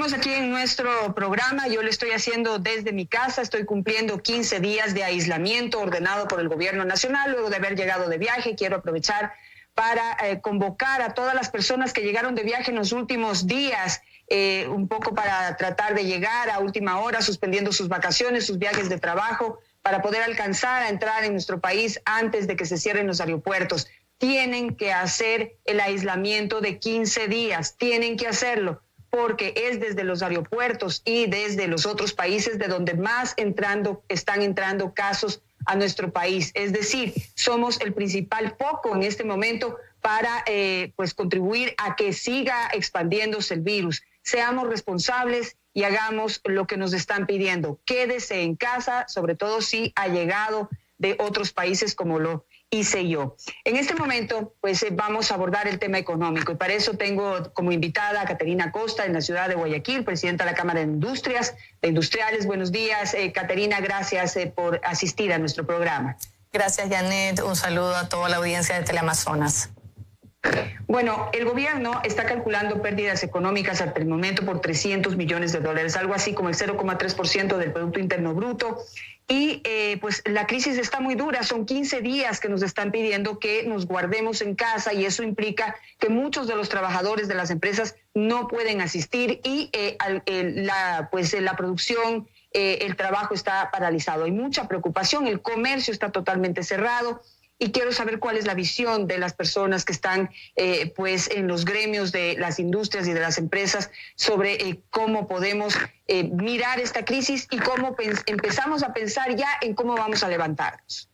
seguimos aquí en nuestro programa. Yo lo estoy haciendo desde mi casa. Estoy cumpliendo 15 días de aislamiento ordenado por el gobierno nacional. Luego de haber llegado de viaje, quiero aprovechar para convocar a todas las personas que llegaron de viaje en los últimos días, un poco para tratar de llegar a última hora, suspendiendo sus vacaciones, sus viajes de trabajo, para poder alcanzar a entrar en nuestro país antes de que se cierren los aeropuertos. Tienen que hacer el aislamiento de 15 días, tienen que hacerlo, porque es desde los aeropuertos y desde los otros países de donde más están entrando casos a nuestro país. Es decir, somos el principal foco en este momento para contribuir a que siga expandiéndose el virus. Seamos responsables y hagamos lo que nos están pidiendo. Quédese en casa, sobre todo si ha llegado de otros países como lo hice yo. En este momento, vamos a abordar el tema económico y para eso tengo como invitada a Caterina Costa en la ciudad de Guayaquil, presidenta de la Cámara de Industriales. Buenos días, Caterina, gracias por asistir a nuestro programa. Gracias, Janet. Un saludo a toda la audiencia de Teleamazonas. Bueno, el gobierno está calculando pérdidas económicas hasta el momento por $300 millones, algo así como el 0,3% del Producto Interno Bruto. Y la crisis está muy dura, son 15 días que nos están pidiendo que nos guardemos en casa y eso implica que muchos de los trabajadores de las empresas no pueden asistir y la producción, el trabajo está paralizado. Hay mucha preocupación, el comercio está totalmente cerrado. Y quiero saber cuál es la visión de las personas que están en los gremios de las industrias y de las empresas sobre cómo podemos mirar esta crisis y cómo empezamos a pensar ya en cómo vamos a levantarnos.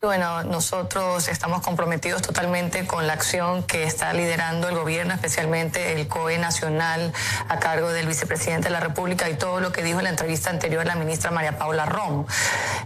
Bueno, nosotros estamos comprometidos totalmente con la acción que está liderando el gobierno, especialmente el COE nacional a cargo del vicepresidente de la República y todo lo que dijo en la entrevista anterior la ministra María Paula Romo.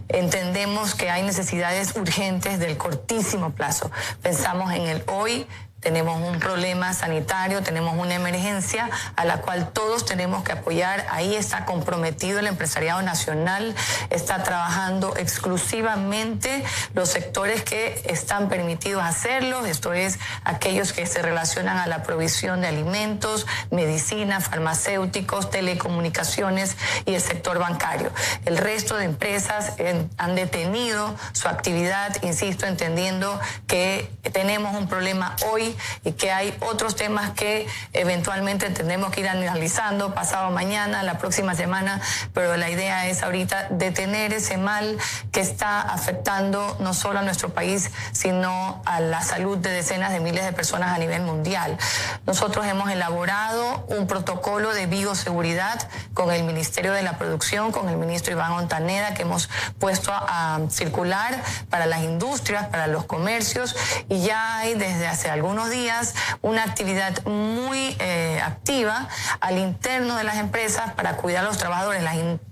Entendemos que hay necesidades urgentes del cortísimo plazo. Pensamos en el hoy. Tenemos un problema sanitario, tenemos una emergencia a la cual todos tenemos que apoyar. Ahí está comprometido el empresariado nacional, está trabajando exclusivamente los sectores que están permitidos hacerlo, esto es, aquellos que se relacionan a la provisión de alimentos, medicina, farmacéuticos, telecomunicaciones y el sector bancario. El resto de empresas han detenido su actividad, insisto, entendiendo que tenemos un problema hoy y que hay otros temas que eventualmente tendremos que ir analizando pasado mañana, la próxima semana, pero la idea es ahorita detener ese mal que está afectando no solo a nuestro país, sino a la salud de decenas de miles de personas a nivel mundial. Nosotros hemos elaborado un protocolo de bioseguridad con el Ministerio de la Producción, con el ministro Iván Ontaneda, que hemos puesto a circular para las industrias, para los comercios, y ya hay desde hace algunos días una actividad muy activa al interno de las empresas para cuidar a los trabajadores.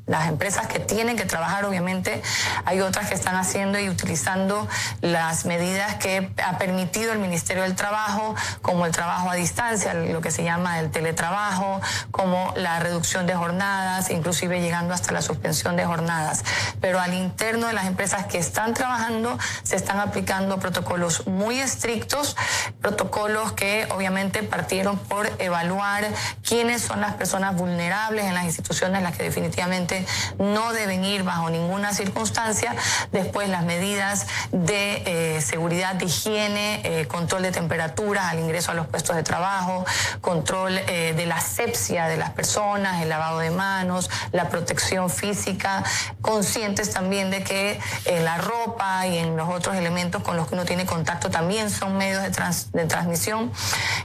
Las empresas que tienen que trabajar, obviamente, hay otras que están haciendo y utilizando las medidas que ha permitido el Ministerio del Trabajo, como el trabajo a distancia, lo que se llama el teletrabajo, como la reducción de jornadas, inclusive llegando hasta la suspensión de jornadas. Pero al interno de las empresas que están trabajando se están aplicando protocolos muy estrictos, protocolos que obviamente partieron por evaluar quiénes son las personas vulnerables en las instituciones, las que definitivamente no deben ir bajo ninguna circunstancia. Después las medidas de seguridad, de higiene, control de temperaturas al ingreso a los puestos de trabajo, control de la asepsia de las personas, el lavado de manos, la protección física, conscientes también de que la ropa y en los otros elementos con los que uno tiene contacto también son medios de transmisión,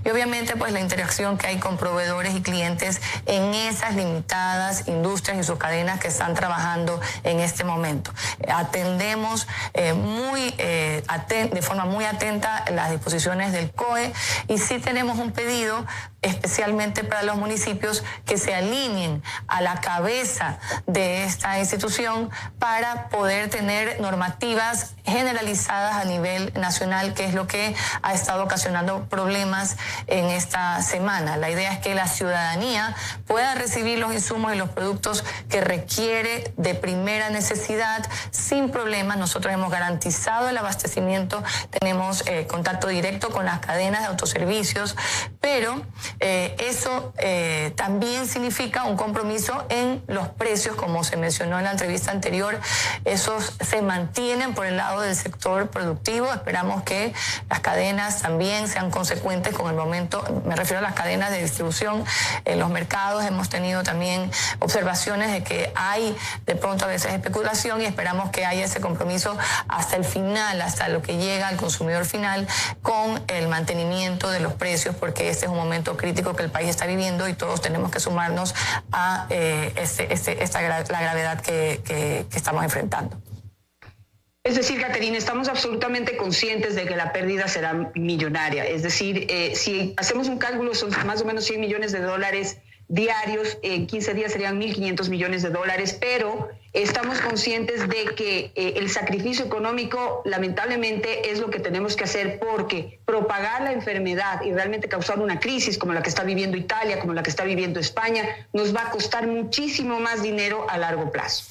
y obviamente pues la interacción que hay con proveedores y clientes en esas limitadas industrias y sus cadenas que están trabajando en este momento. Atendemos de forma muy atenta las disposiciones del COE y sí tenemos un pedido especialmente para los municipios que se alineen a la cabeza de esta institución para poder tener normativas generalizadas a nivel nacional, que es lo que ha estado ocasionando problemas en esta semana. La idea es que la ciudadanía pueda recibir los insumos y los productos que requiere de primera necesidad sin problemas. Nosotros hemos garantizado el abastecimiento, tenemos contacto directo con las cadenas de autoservicios, pero eso también significa un compromiso en los precios, como se mencionó en la entrevista anterior. Esos se mantienen por el lado del sector productivo. Esperamos que las cadenas también sean consecuentes con el momento, me refiero a las cadenas de distribución en los mercados. Hemos tenido también observaciones de que hay de pronto a veces especulación y esperamos que haya ese compromiso hasta el final, hasta lo que llega al consumidor final con el mantenimiento de los precios, porque este es un momento crítico que el país está viviendo y todos tenemos que sumarnos a la gravedad que estamos enfrentando. Es decir, Caterina, estamos absolutamente conscientes de que la pérdida será millonaria. Es decir, si hacemos un cálculo, son más o menos 100 millones de dólares diarios, en 15 días serían 1.500 millones de dólares, pero estamos conscientes de que el sacrificio económico lamentablemente es lo que tenemos que hacer, porque propagar la enfermedad y realmente causar una crisis como la que está viviendo Italia, como la que está viviendo España, nos va a costar muchísimo más dinero a largo plazo.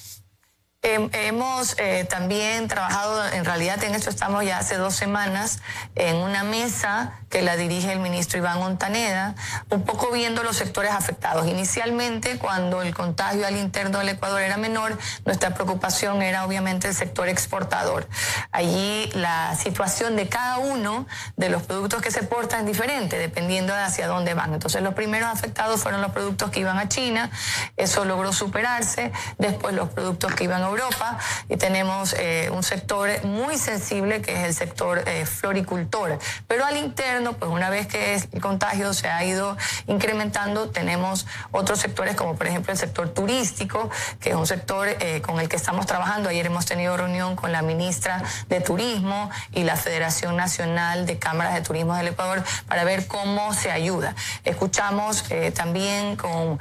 Hemos también trabajado, en realidad en esto estamos ya hace 2 semanas, en una mesa que la dirige el ministro Iván Montaneda, un poco viendo los sectores afectados. Inicialmente, cuando el contagio al interno del Ecuador era menor, nuestra preocupación era obviamente el sector exportador. Allí la situación de cada uno de los productos que se exportan es diferente, dependiendo de hacia dónde van. Entonces los primeros afectados fueron los productos que iban a China, eso logró superarse, después los productos que iban a Europa, y tenemos un sector muy sensible que es el sector floricultor. Pero al interno, pues una vez que el contagio se ha ido incrementando, tenemos otros sectores como por ejemplo el sector turístico, que es un sector con el que estamos trabajando. Ayer hemos tenido reunión con la ministra de Turismo y la Federación Nacional de Cámaras de Turismo del Ecuador para ver cómo se ayuda. Escuchamos también con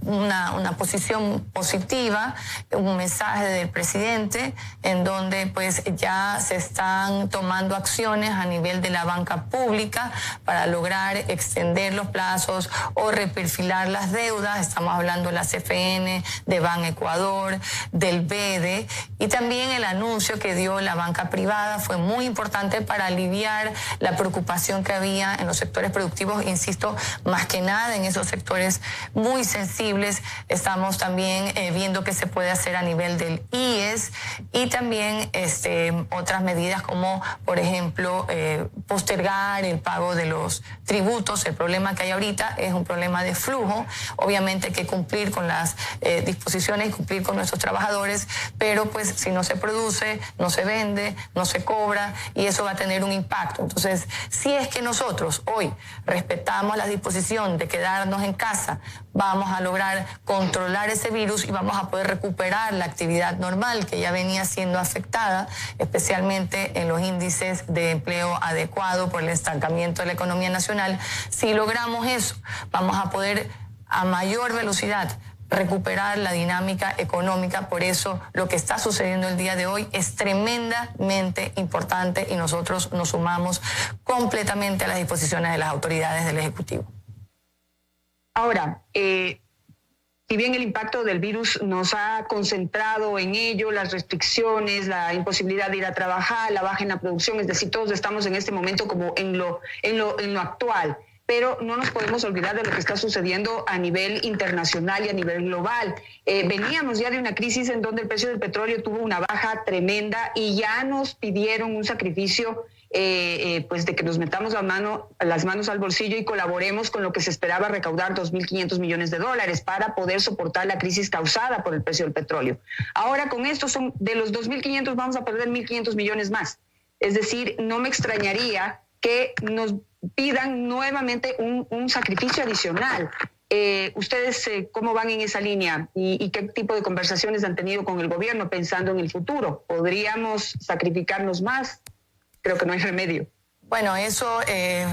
una posición positiva, un mensaje del presidente en donde pues ya se están tomando acciones a nivel de la banca pública para lograr extender los plazos o reperfilar las deudas. Estamos hablando de la CFN, de Ban Ecuador, del BEDE, y también el anuncio que dio la banca privada fue muy importante para aliviar la preocupación que había en los sectores productivos, insisto, más que nada en esos sectores muy sensibles. Estamos también viendo qué se puede hacer a nivel del IES y también otras medidas como, por ejemplo, postergar el pago de los tributos. El problema que hay ahorita es un problema de flujo. Obviamente hay que cumplir con las disposiciones y cumplir con nuestros trabajadores, pero pues si no se produce, no se vende, no se cobra y eso va a tener un impacto. Entonces, si es que nosotros hoy respetamos la disposición de quedarnos en casa, vamos a lograr controlar ese virus y vamos a poder recuperar la actividad normal que ya venía siendo afectada, especialmente en los índices de empleo adecuado por el estancamiento de la economía nacional. Si logramos eso, vamos a poder a mayor velocidad recuperar la dinámica económica. Por eso lo que está sucediendo el día de hoy es tremendamente importante y nosotros nos sumamos completamente a las disposiciones de las autoridades del Ejecutivo. Ahora, si bien el impacto del virus nos ha concentrado en ello, las restricciones, la imposibilidad de ir a trabajar, la baja en la producción, es decir, todos estamos en este momento como en lo actual, pero no nos podemos olvidar de lo que está sucediendo a nivel internacional y a nivel global. Veníamos ya de una crisis en donde el precio del petróleo tuvo una baja tremenda y ya nos pidieron un sacrificio pues de que nos metamos las manos al bolsillo y colaboremos con lo que se esperaba recaudar 2.500 millones de dólares para poder soportar la crisis causada por el precio del petróleo. Ahora con esto de los 2.500 vamos a perder 1.500 millones más. Es decir, no me extrañaría que nos pidan nuevamente un sacrificio adicional. ¿Ustedes cómo van en esa línea y qué tipo de conversaciones han tenido con el gobierno pensando en el futuro? ¿Podríamos sacrificarnos más? Creo que no hay remedio. Bueno, eso,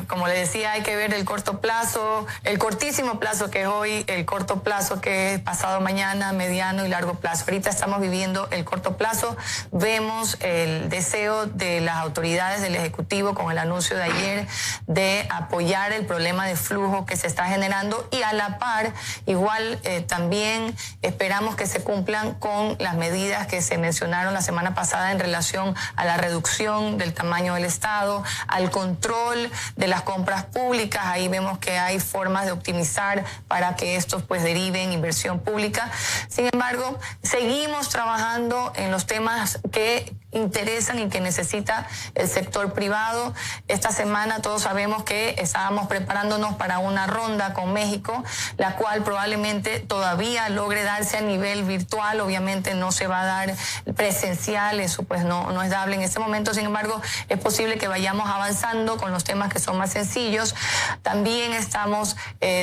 como le decía, hay que ver el corto plazo, el cortísimo plazo que es hoy, el corto plazo que es pasado mañana, mediano y largo plazo. Ahorita estamos viviendo el corto plazo, vemos el deseo de las autoridades del Ejecutivo con el anuncio de ayer de apoyar el problema de flujo que se está generando y a la par, igual también esperamos que se cumplan con las medidas que se mencionaron la semana pasada en relación a la reducción del tamaño del Estado, al control de las compras públicas. Ahí vemos que hay formas de optimizar para que estos pues deriven inversión pública. Sin embargo, seguimos trabajando en los temas que interesan y que necesita el sector privado. Esta semana todos sabemos que estábamos preparándonos para una ronda con México, la cual probablemente todavía logre darse a nivel virtual. Obviamente no se va a dar presencial, eso pues no es dable en este momento. Sin embargo, es posible que vayamos avanzando con los temas que son más sencillos. También estamos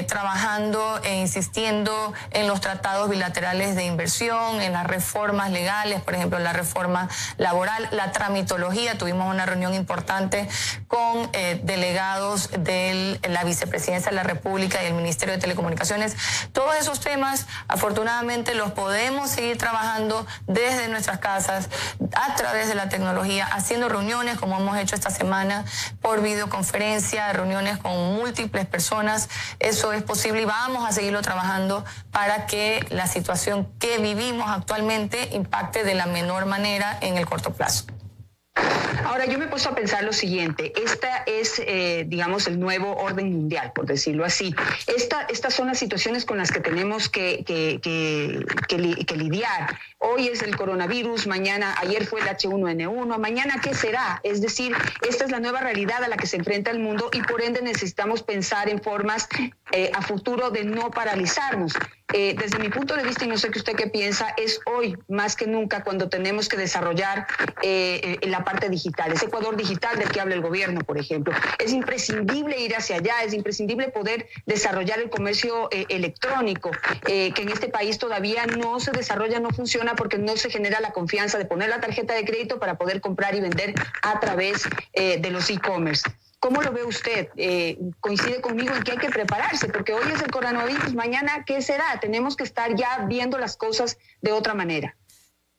trabajando e insistiendo en los tratados bilaterales de inversión, en las reformas legales, por ejemplo, la reforma laboral, la tramitología. Tuvimos una reunión importante con delegados de la Vicepresidencia de la República y el Ministerio de Telecomunicaciones. Todos esos temas, afortunadamente, los podemos seguir trabajando desde nuestras casas, a través de la tecnología, haciendo reuniones como hemos hecho esta semana por videoconferencia, reuniones con múltiples personas. Eso es posible y vamos a seguirlo trabajando para que la situación que vivimos actualmente impacte de la menor manera en el corto plazo. Ahora, yo me he puesto a pensar lo siguiente. Esta es, digamos, el nuevo orden mundial, por decirlo así. Estas son las situaciones con las que tenemos que lidiar. Hoy es el coronavirus, ayer fue el H1N1, mañana ¿qué será? Es decir, esta es la nueva realidad a la que se enfrenta el mundo y por ende necesitamos pensar en formas a futuro de no paralizarnos. Desde mi punto de vista, y no sé qué usted qué piensa, es hoy más que nunca cuando tenemos que desarrollar la parte digital, ese Ecuador digital del que habla el gobierno, por ejemplo. Es imprescindible ir hacia allá, es imprescindible poder desarrollar el comercio electrónico, que en este país todavía no se desarrolla, no funciona porque no se genera la confianza de poner la tarjeta de crédito para poder comprar y vender a través de los e-commerce. ¿Cómo lo ve usted? ¿Coincide conmigo en que hay que prepararse? Porque hoy es el coronavirus, mañana ¿qué será? Tenemos que estar ya viendo las cosas de otra manera.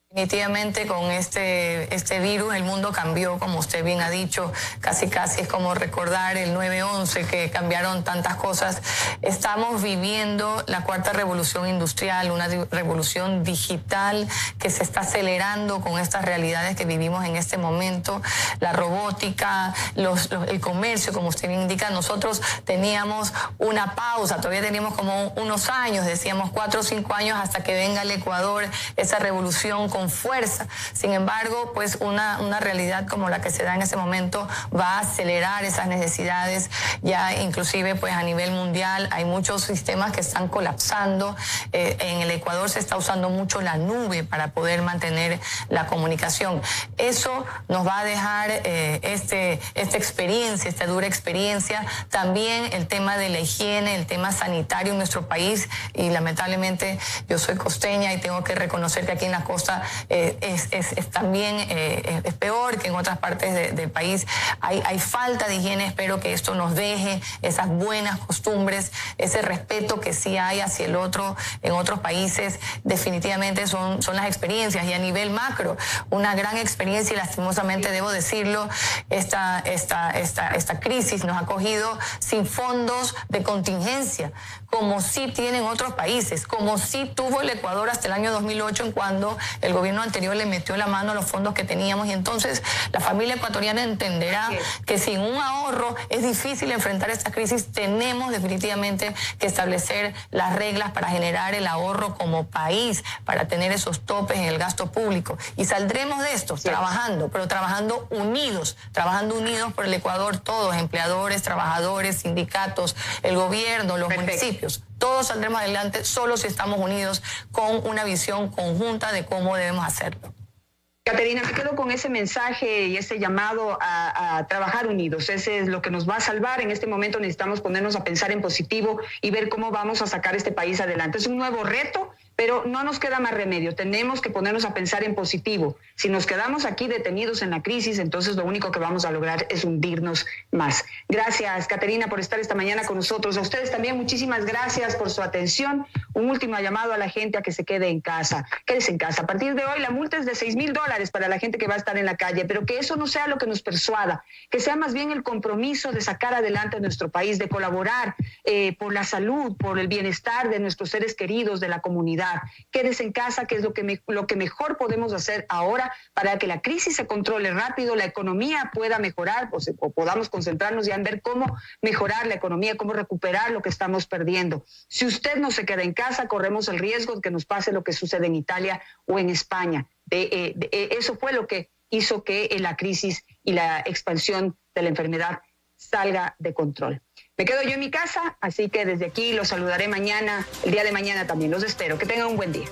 Definitivamente con este virus el mundo cambió, como usted bien ha dicho, casi es como recordar el 9/11, que cambiaron tantas cosas. Estamos viviendo la cuarta revolución industrial, una revolución digital que se está acelerando con estas realidades que vivimos en este momento. La robótica, el comercio, como usted bien indica, nosotros teníamos una pausa, todavía teníamos como unos años, decíamos 4 o 5 años hasta que venga el Ecuador, esa revolución con fuerza. Sin embargo, pues una realidad como la que se da en ese momento va a acelerar esas necesidades. Ya inclusive pues a nivel mundial hay muchos sistemas que están colapsando. En el Ecuador se está usando mucho la nube para poder mantener la comunicación. Eso nos va a dejar esta dura experiencia. También el tema de la higiene, el tema sanitario en nuestro país, y lamentablemente yo soy costeña y tengo que reconocer que aquí en la costa es también es peor que en otras partes del país. Hay falta de higiene. Espero que esto nos deje esas buenas costumbres, ese respeto que sí hay hacia el otro en otros países. Definitivamente son las experiencias. Y a nivel macro, una gran experiencia, y lastimosamente debo decirlo, esta crisis nos ha cogido sin fondos de contingencia, como sí tienen otros países, como sí tuvo el Ecuador hasta el año 2008, en cuando el gobierno anterior le metió la mano a los fondos que teníamos. Y entonces la familia ecuatoriana entenderá que sin un ahorro es difícil enfrentar esta crisis. Tenemos definitivamente que establecer las reglas para generar el ahorro como país, para tener esos topes en el gasto público. Y saldremos de esto trabajando, pero trabajando unidos por el Ecuador, todos, empleadores, trabajadores, sindicatos, el gobierno, los municipios. Todos saldremos adelante solo si estamos unidos con una visión conjunta de cómo debemos hacerlo. Caterina, me quedo con ese mensaje y ese llamado a trabajar unidos. Ese es lo que nos va a salvar. En este momento necesitamos ponernos a pensar en positivo y ver cómo vamos a sacar este país adelante. Es un nuevo reto, Pero no nos queda más remedio, tenemos que ponernos a pensar en positivo. Si nos quedamos aquí detenidos en la crisis, entonces lo único que vamos a lograr es hundirnos más. Gracias, Caterina, por estar esta mañana con nosotros. A ustedes también muchísimas gracias por su atención. Un último llamado a la gente a que se quede en casa. Quédese en casa. A partir de hoy la multa es de $6,000 para la gente que va a estar en la calle, pero que eso no sea lo que nos persuada, que sea más bien el compromiso de sacar adelante a nuestro país, de colaborar por la salud, por el bienestar de nuestros seres queridos, de la comunidad. Quédese en casa, que es lo que mejor podemos hacer ahora para que la crisis se controle rápido, la economía pueda mejorar o podamos concentrarnos ya en ver cómo mejorar la economía, cómo recuperar lo que estamos perdiendo. Si usted no se queda en casa, corremos el riesgo de que nos pase lo que sucede en Italia o en España. Eso fue lo que hizo que la crisis y la expansión de la enfermedad salga de control. Me quedo yo en mi casa, así que desde aquí los saludaré mañana, el día de mañana también. Los espero. Que tengan un buen día.